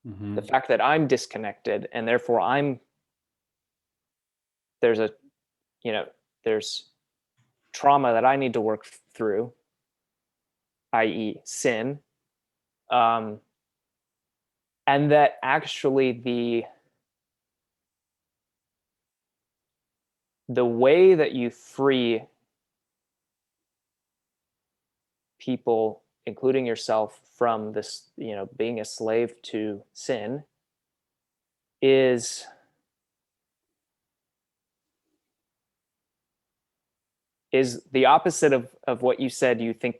S1: Mm-hmm. The fact that I'm disconnected, and therefore there's trauma that I need to work through, i.e. sin. And that actually the way that you free people, including yourself, from this, being a slave to sin is the opposite of what you said. You think,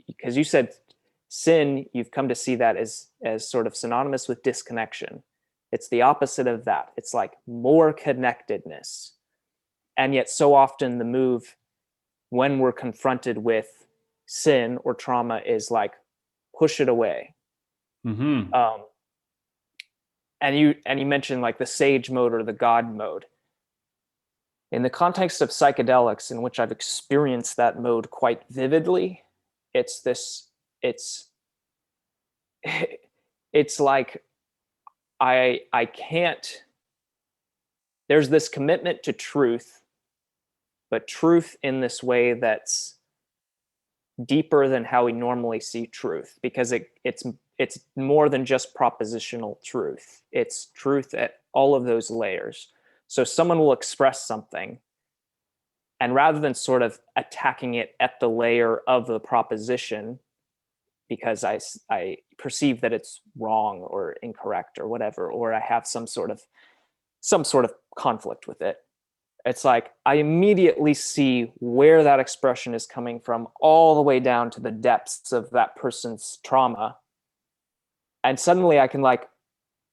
S1: because you said sin, you've come to see that as sort of synonymous with disconnection. It's the opposite of that. It's like more connectedness. And yet so often the move when we're confronted with sin or trauma is like, push it away.
S2: Mm-hmm.
S1: And you mentioned like the sage mode or the God mode. In the context of psychedelics, in which I've experienced that mode quite vividly, it's like I can't, there's this commitment to truth, but truth in this way that's deeper than how we normally see truth, because it's more than just propositional truth. It's truth at all of those layers. So someone will express something, and rather than sort of attacking it at the layer of the proposition, because I perceive that it's wrong or incorrect or whatever, or I have some sort of conflict with it, it's like I immediately see where that expression is coming from, all the way down to the depths of that person's trauma. And suddenly I can like,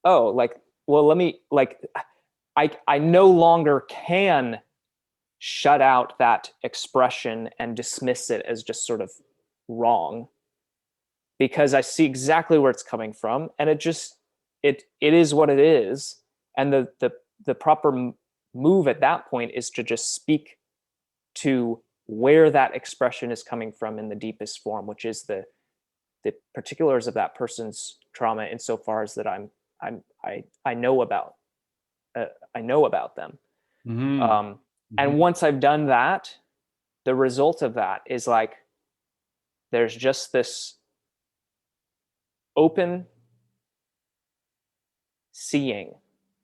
S1: oh, like, well, let me, like, I no longer can shut out that expression and dismiss it as just sort of wrong, because I see exactly where it's coming from, and it is what it is. And the proper move at that point is to just speak to where that expression is coming from in the deepest form, which is the particulars of that person's trauma, insofar as that I know about them.
S2: Mm-hmm.
S1: And once I've done that, the result of that is like there's just this open seeing,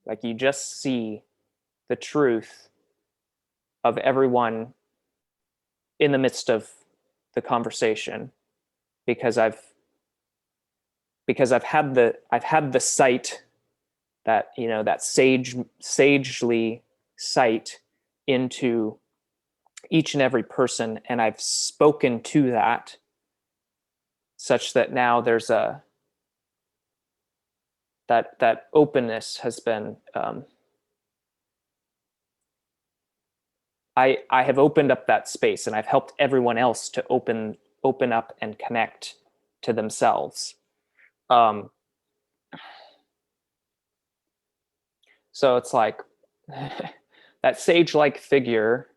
S1: like you just see the truth of everyone in the midst of the conversation, because I've had the sight, that that sagely sight into each and every person, and I've spoken to that, such that now there's that openness has been I have opened up that space, and I've helped everyone else to open up and connect to themselves. So it's like that sage-like figure,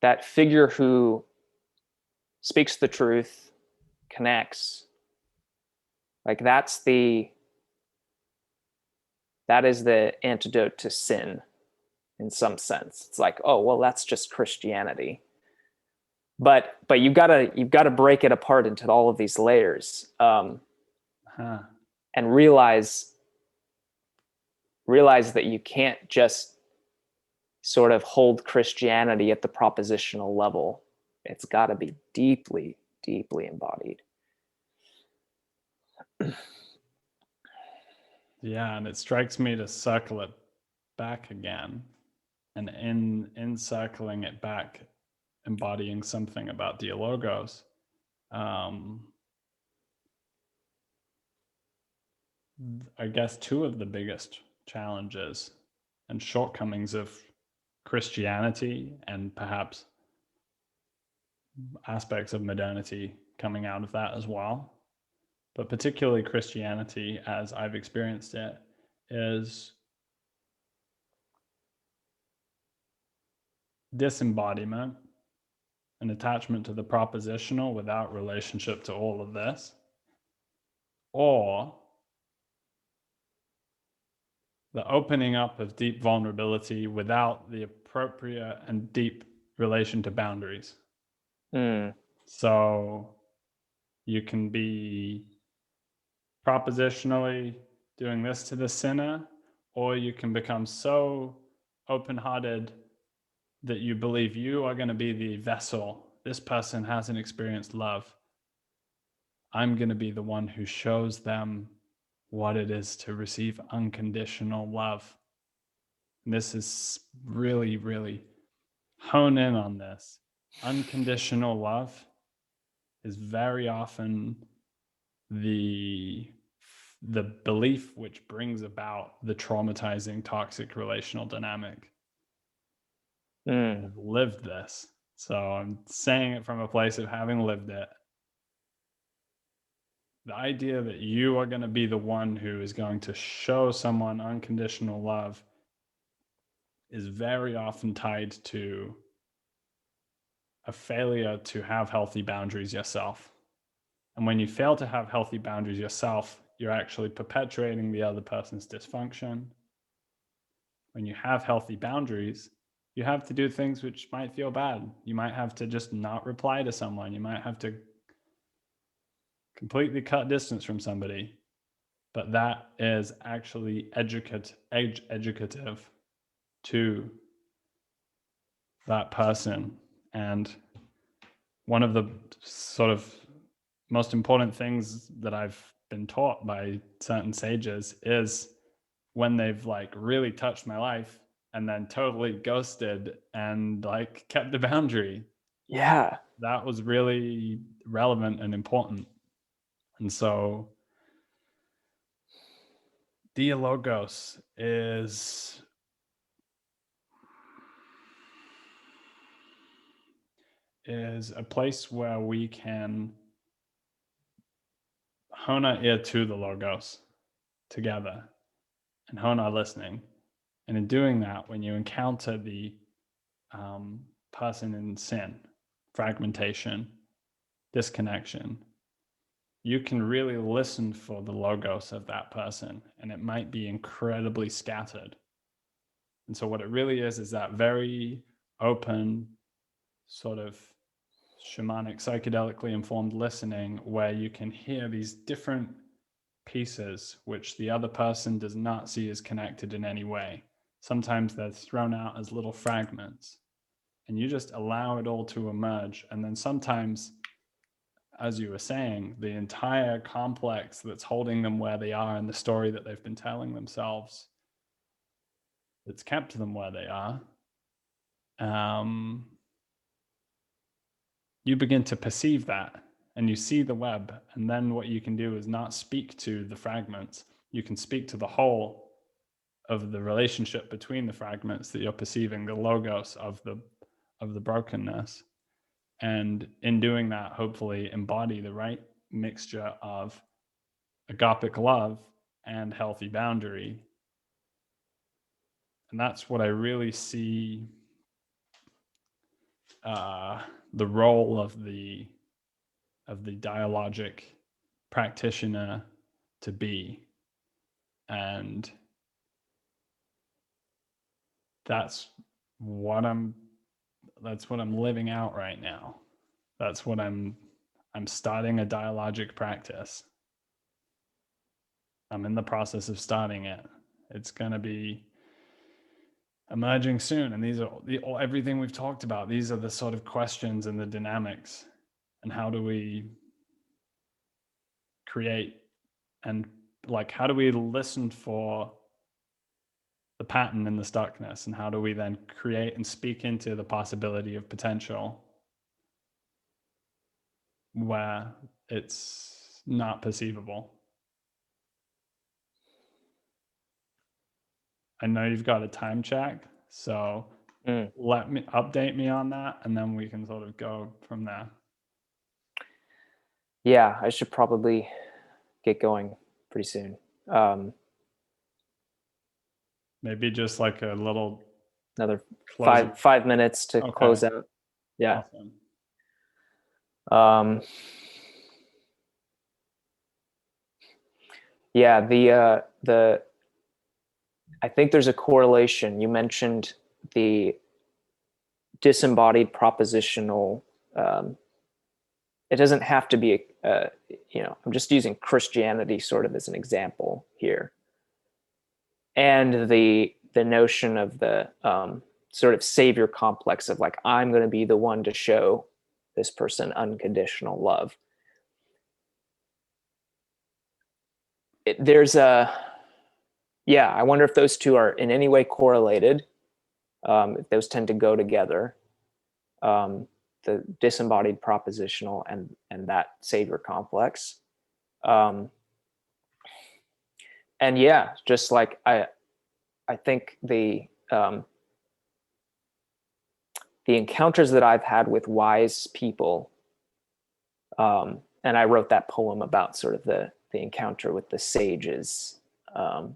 S1: that figure who speaks the truth, connects, like that is the antidote to sin in some sense. It's like, oh, well, that's just Christianity. But you've got to break it apart into all of these layers, and realize that you can't just sort of hold Christianity at the propositional level. It's got to be deeply, deeply embodied.
S2: Yeah, and it strikes me to circle it back again, and in circling it back, embodying something about dialogos. I guess two of the biggest challenges and shortcomings of Christianity, and perhaps aspects of modernity coming out of that as well, but particularly Christianity as I've experienced it, is disembodiment and attachment to the propositional without relationship to all of this, or the opening up of deep vulnerability without the appropriate and deep relation to boundaries. So you can be propositionally doing this to the sinner, or you can become so open-hearted that you believe you are going to be the vessel this person hasn't experienced love, I'm going to be the one who shows them what it is to receive unconditional love. And this is really, really hone in on this. Unconditional love is very often the belief which brings about the traumatizing toxic relational dynamic. I've lived this, so I'm saying it from a place of having lived it. The idea that you are going to be the one who is going to show someone unconditional love is very often tied to a failure to have healthy boundaries yourself. And when you fail to have healthy boundaries yourself, you're actually perpetuating the other person's dysfunction. When you have healthy boundaries, you have to do things which might feel bad. You might have to just not reply to someone. You might have to completely cut distance from somebody. But that is actually educative to that person. And one of the sort of most important things that I've been taught by certain sages is when they've like really touched my life and then totally ghosted and like kept the boundary.
S1: Yeah.
S2: That was really relevant and important. And so dialogos is a place where we can hone our ear to the logos together and hone our listening. And in doing that, when you encounter the person in sin, fragmentation, disconnection, you can really listen for the logos of that person, and it might be incredibly scattered. And so what it really is that very open, sort of shamanic, psychedelically informed listening, where you can hear these different pieces which the other person does not see as connected in any way. Sometimes they're thrown out as little fragments, and you just allow it all to emerge. And then sometimes, as you were saying, the entire complex that's holding them where they are in the story that they've been telling themselves, that's kept them where they are, you begin to perceive that and you see the web. And then what you can do is not speak to the fragments. You can speak to the whole of the relationship between the fragments that you're perceiving, the logos of the brokenness. And in doing that, hopefully embody the right mixture of agapic love and healthy boundary. And that's what I really see the role of the dialogic practitioner to be. And that's what I'm living out right now. That's what I'm starting a dialogic practice. I'm in the process of starting it. It's going to be emerging soon. And these are everything we've talked about. These are the sort of questions and the dynamics. And how do we create, and like, how do we listen for the pattern and the stuckness? And how do we then create and speak into the possibility of potential where it's not perceivable? I know you've got a time check, so update me on that, and then we can sort of go from there.
S1: Yeah, I should probably get going pretty soon.
S2: Maybe just like a little
S1: another 5 minutes to close out. Yeah. Awesome. Yeah, the I think there's a correlation. You mentioned the disembodied propositional. It doesn't have to be I'm just using Christianity sort of as an example here, and the notion of the sort of savior complex of like, I'm going to be the one to show this person unconditional love. I wonder if those two are in any way correlated. If those tend to go together, the disembodied propositional and that savior complex. And yeah, just like I think the encounters that I've had with wise people, and I wrote that poem about sort of the encounter with the sages. I've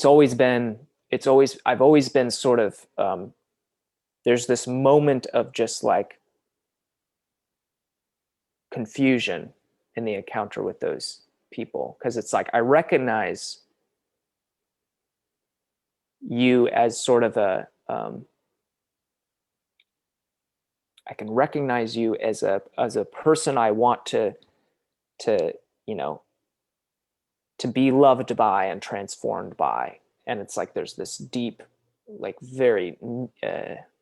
S1: always been sort of, there's this moment of just like confusion in the encounter with those people. Cause it's like, I recognize you as sort of I can recognize you as a person I want to to be loved by and transformed by. And it's like there's this deep, like very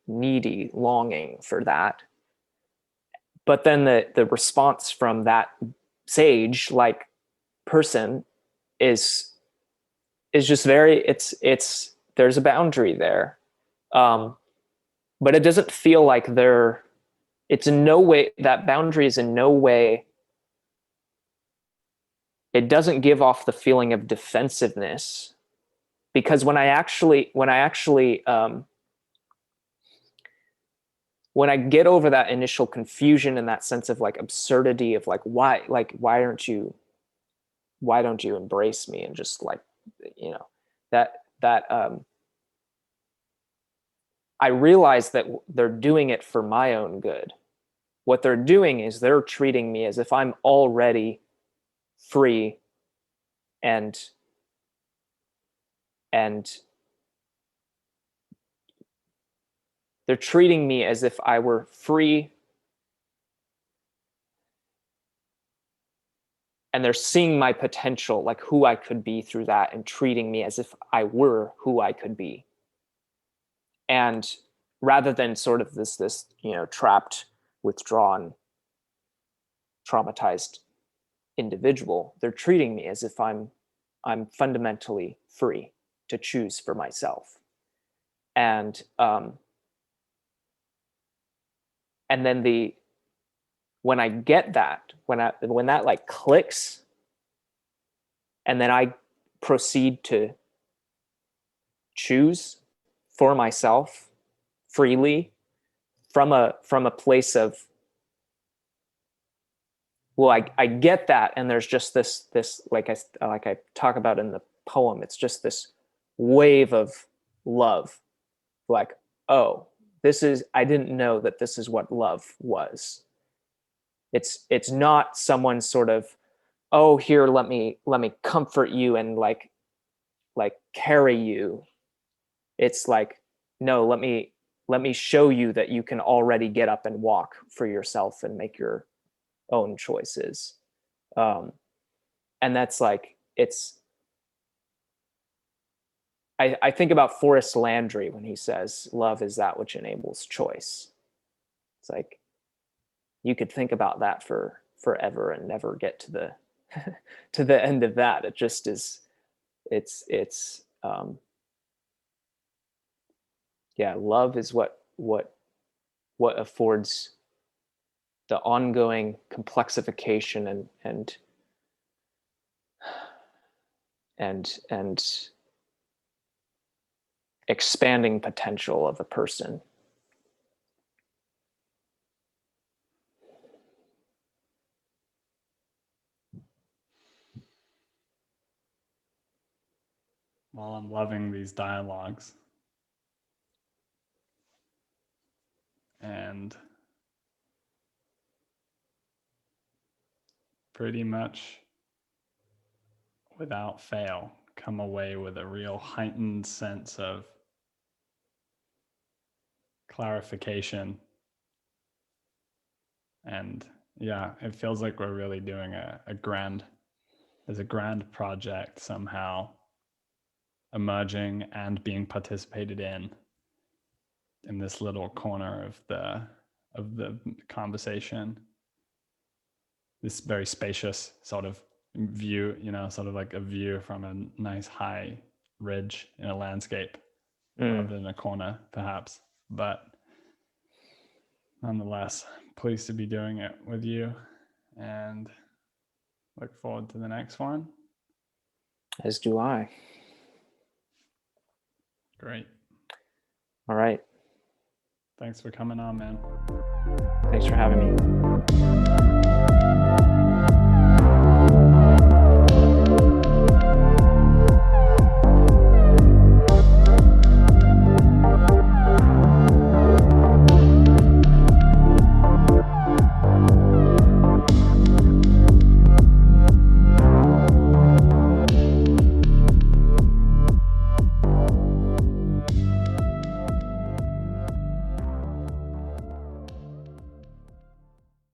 S1: needy longing for that. But then the response from that sage like person is just very, it's there's a boundary there. But it doesn't feel like it's in no way, that boundary is in no way, it doesn't give off the feeling of defensiveness, because when I get over that initial confusion and that sense of like absurdity of like why don't you embrace me, and just like that I realize that they're doing it for my own good. What they're doing is they're treating me as if I'm already free and they're treating me as if I were free, and they're seeing my potential, like who I could be through that, and treating me as if I were who I could be. And rather than sort of this trapped, withdrawn, traumatized individual, they're treating me as if I'm fundamentally free to choose for myself. And then when I get that, when that like clicks, and then I proceed to choose for myself freely from a place of, well, I get that, and there's just this like I talk about in the poem, it's just this wave of love, like, oh, I didn't know that this is what love was. It's not someone sort of, oh, here, let me comfort you and like carry you. It's like, no, let me show you that you can already get up and walk for yourself and make your own choices. And that's like, I think about Forrest Landry when he says, love is that which enables choice. It's like, you could think about that for forever and never get to the to the end of that. It just is, love is what affords the ongoing complexification and expanding potential of a person.
S2: Well, I'm loving these dialogues. And pretty much without fail, come away with a real heightened sense of clarification. And yeah, it feels like we're really doing there's a grand project somehow emerging and being participated in. in this little corner of the conversation. This very spacious sort of view, sort of like a view from a nice high ridge in a landscape, rather than a corner, perhaps. But nonetheless, pleased to be doing it with you, and look forward to the next one.
S1: As do I.
S2: Great.
S1: All right.
S2: Thanks for coming on, man.
S1: Thanks for having me.